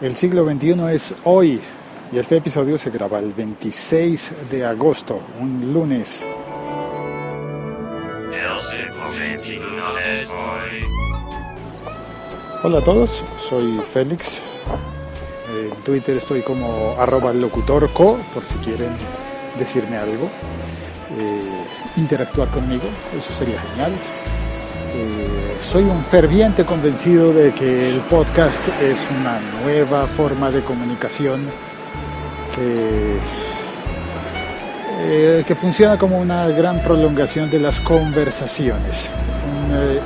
El siglo XXI es hoy y este episodio se graba el 26 de agosto, un lunes. El siglo XXI es hoy. Hola a todos, soy Félix. En Twitter estoy como @locutorco por si quieren decirme algo, interactuar conmigo, eso sería genial. Soy un ferviente convencido de que el podcast es una nueva forma de comunicación que funciona como una gran prolongación de las conversaciones,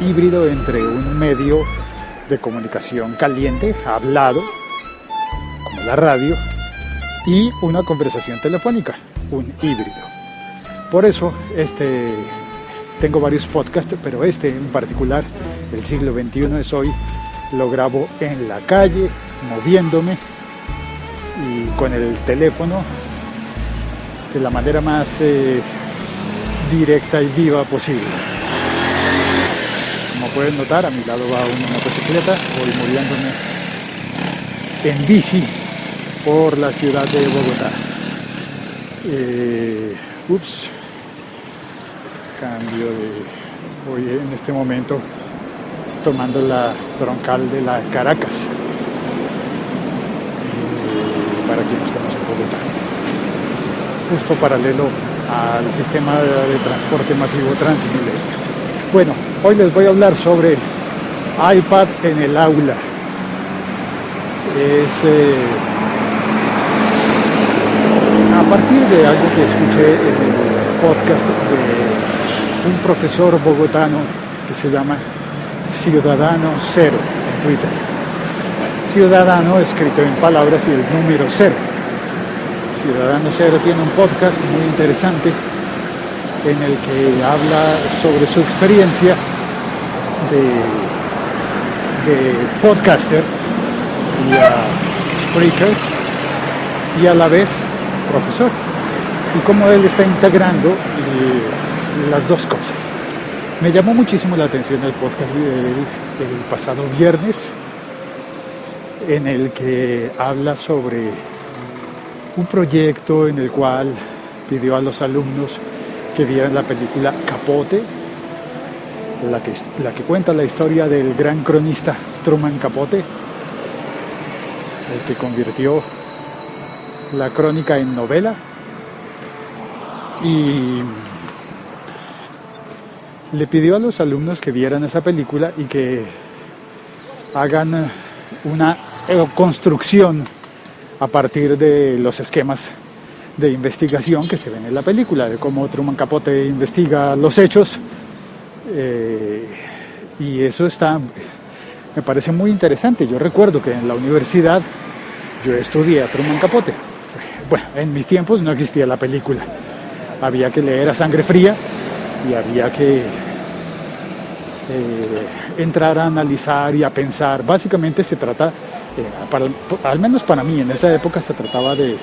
un híbrido entre un medio de comunicación caliente, hablado, como la radio, y una conversación telefónica, un híbrido. Por eso tengo varios podcasts, pero en particular, El siglo XXI es hoy, lo grabo en la calle, moviéndome y con el teléfono de la manera más directa y viva posible. Como pueden notar, a mi lado va una motocicleta, voy moviéndome en bici por la ciudad de Bogotá. Voy en este momento tomando la troncal de la Caracas, para quienes conocen Bogotá, justo paralelo al sistema de transporte masivo Transmilenio. Bueno, hoy les voy a hablar sobre iPad en el aula. A partir de algo que escuché en el podcast de un profesor bogotano que se llama Ciudadano Cero en Twitter. Ciudadano escrito en palabras y el número 0. Ciudadano Cero tiene un podcast muy interesante en el que habla sobre su experiencia de podcaster y speaker y a la vez profesor, y cómo él está integrando las dos cosas. Me llamó muchísimo la atención el podcast del pasado viernes, en el que habla sobre un proyecto en el cual pidió a los alumnos que vieran la película Capote, la que cuenta la historia del gran cronista Truman Capote, el que convirtió la crónica en novela, y le pidió a los alumnos que vieran esa película y que hagan una construcción a partir de los esquemas de investigación que se ven en la película, de cómo Truman Capote investiga los hechos, y eso me parece muy interesante. Yo recuerdo que en la universidad yo estudié a Truman Capote. Bueno, en mis tiempos no existía la película, había que leer a sangre fría y había que entrar a analizar y a pensar. Básicamente se trata, al menos para mí en esa época, se trataba de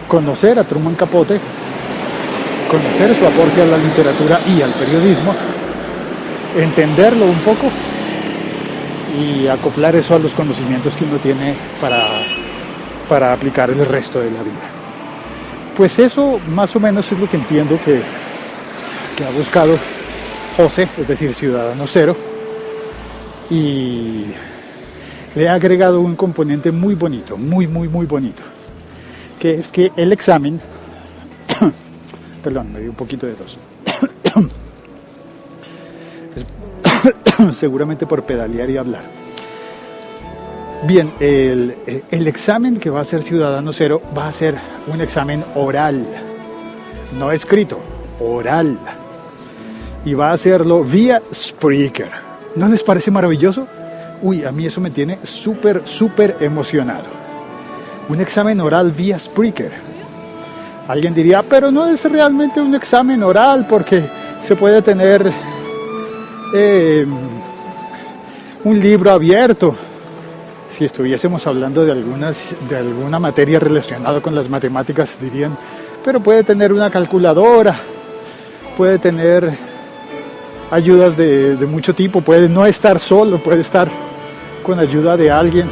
conocer a Truman Capote, conocer su aporte a la literatura y al periodismo, entenderlo un poco y acoplar eso a los conocimientos que uno tiene para aplicar el resto de la vida. Pues eso más o menos es lo que entiendo que ha buscado José, es decir, Ciudadano Cero, y le ha agregado un componente muy bonito, muy bonito, que es que el examen perdón, me dio un poquito de tos seguramente por pedalear y hablar. Bien, el examen que va a hacer Ciudadano Cero va a ser un examen oral, no escrito, oral, y va a hacerlo vía Spreaker. ¿No les parece maravilloso? Uy, a mí eso me tiene súper emocionado. Un examen oral vía Spreaker. Alguien diría, pero no es realmente un examen oral, porque se puede tener un libro abierto. Si estuviésemos hablando de alguna materia relacionada con las matemáticas, dirían, pero puede tener una calculadora, puede tener ayudas de mucho tipo, puede no estar solo, puede estar con ayuda de alguien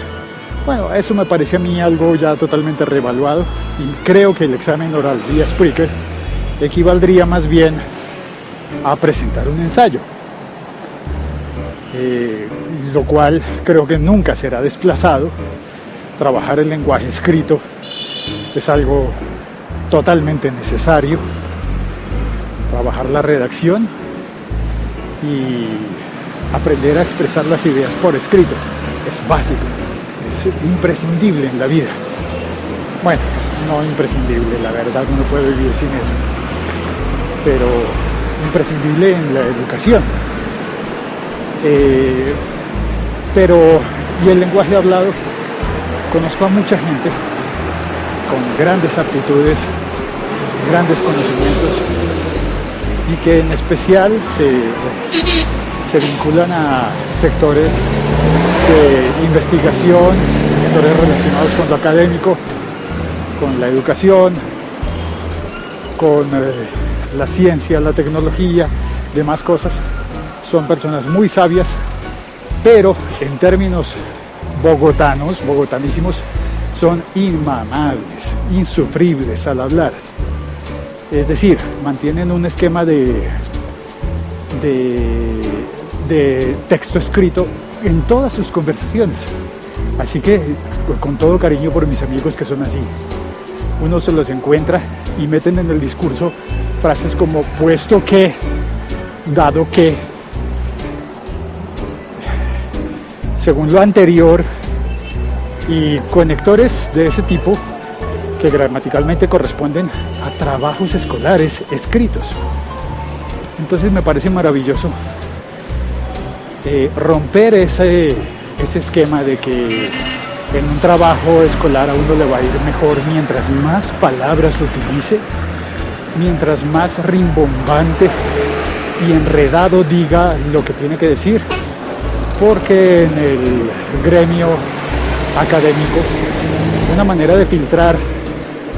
Bueno, eso me parece a mí algo ya totalmente revaluado y creo que el examen oral vía Spreaker equivaldría más bien a presentar un ensayo, lo cual creo que nunca será desplazado. Trabajar el lenguaje escrito es algo totalmente necesario, trabajar la redacción y aprender a expresar las ideas por escrito es básico, es imprescindible en la vida. Bueno, no imprescindible, la verdad uno puede vivir sin eso, pero imprescindible en la educación. Y el lenguaje hablado, conozco a mucha gente con grandes aptitudes, grandes conocimientos y que en especial se vinculan a sectores de investigación, sectores relacionados con lo académico, con la educación, con la ciencia, la tecnología, demás cosas. Son personas muy sabias, pero en términos bogotanísimos, son inmamables, insufribles al hablar. Es decir, mantienen un esquema de texto escrito en todas sus conversaciones. Así que, con todo cariño por mis amigos que son así, uno se los encuentra y meten en el discurso frases como puesto que, dado que, según lo anterior, y conectores de ese tipo que gramaticalmente corresponden a trabajos escolares escritos. Entonces me parece maravilloso romper ese esquema de que en un trabajo escolar a uno le va a ir mejor mientras más palabras utilice, mientras más rimbombante y enredado diga lo que tiene que decir, porque en el gremio académico una manera de filtrar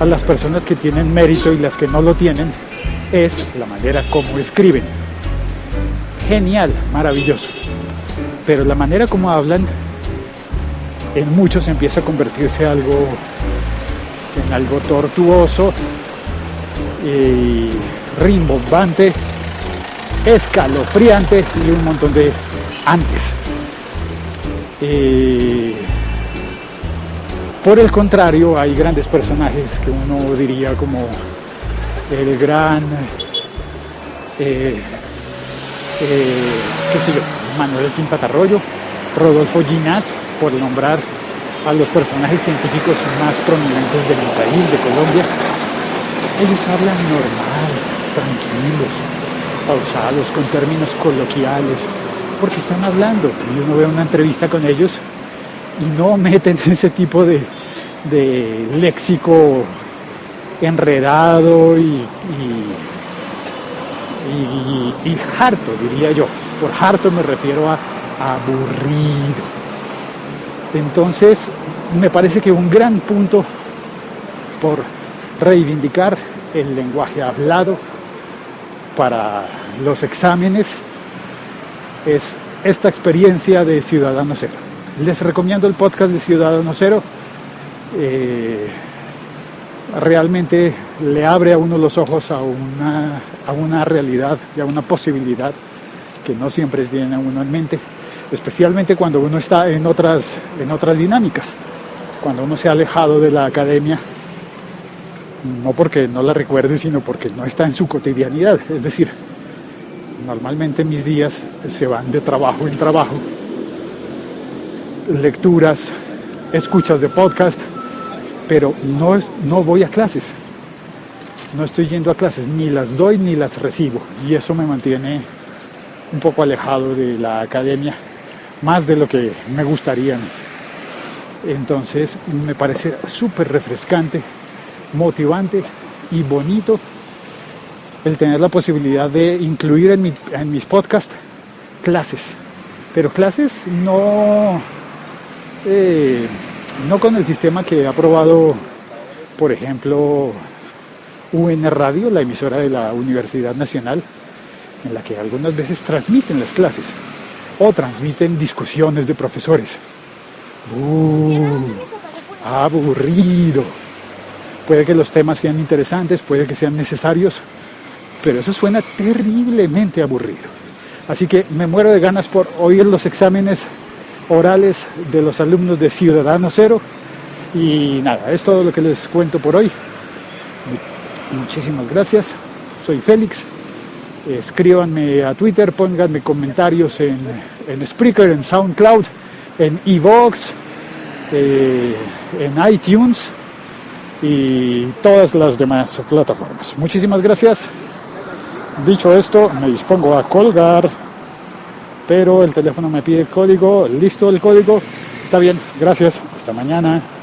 a las personas que tienen mérito y las que no lo tienen es la manera como escriben. Genial, maravilloso. Pero la manera como hablan en muchos empieza a convertirse en algo tortuoso y rimbombante, escalofriante y un montón de antes. Por el contrario, hay grandes personajes que uno diría como el gran, qué sé yo, Manuel Quintatarroyo, Rodolfo Ginás, por nombrar a los personajes científicos más prominentes de mi país, de Colombia. Ellos hablan normal, tranquilos, pausados, con términos coloquiales, porque están hablando. Y uno ve una entrevista con ellos y no meten ese tipo de léxico enredado y harto, diría yo. Por harto me refiero a aburrido. Entonces, me parece que un gran punto por reivindicar el lenguaje hablado para los exámenes es esta experiencia de Ciudadano Cero. Les recomiendo el podcast de Ciudadano Cero. Realmente le abre a uno los ojos a una realidad y a una posibilidad que no siempre tiene a uno en mente, especialmente cuando uno está en otras dinámicas, cuando uno se ha alejado de la academia, no porque no la recuerde, sino porque no está en su cotidianidad. Es decir, normalmente mis días se van de trabajo en trabajo, lecturas, escuchas de podcast, pero no voy a clases, no estoy yendo a clases, ni las doy ni las recibo, y eso me mantiene un poco alejado de la academia, más de lo que me gustaría. Entonces me parece súper refrescante, motivante y bonito el tener la posibilidad de incluir en mis podcasts clases, pero clases no con el sistema que ha probado, por ejemplo, UN Radio, la emisora de la Universidad Nacional, en la que algunas veces transmiten las clases o transmiten discusiones de profesores. aburrido. Puede que los temas sean interesantes, puede que sean necesarios, pero eso suena terriblemente aburrido. Así que me muero de ganas por oír los exámenes orales de los alumnos de Ciudadano Cero. Y nada, es todo lo que les cuento por hoy. Muchísimas gracias. Soy Félix. Escríbanme a Twitter, pónganme comentarios en Spreaker, en SoundCloud, en iVoox, en iTunes y todas las demás plataformas. Muchísimas gracias. Dicho esto, me dispongo a colgar, pero el teléfono me pide código. Listo el código. Está bien, gracias. Hasta mañana.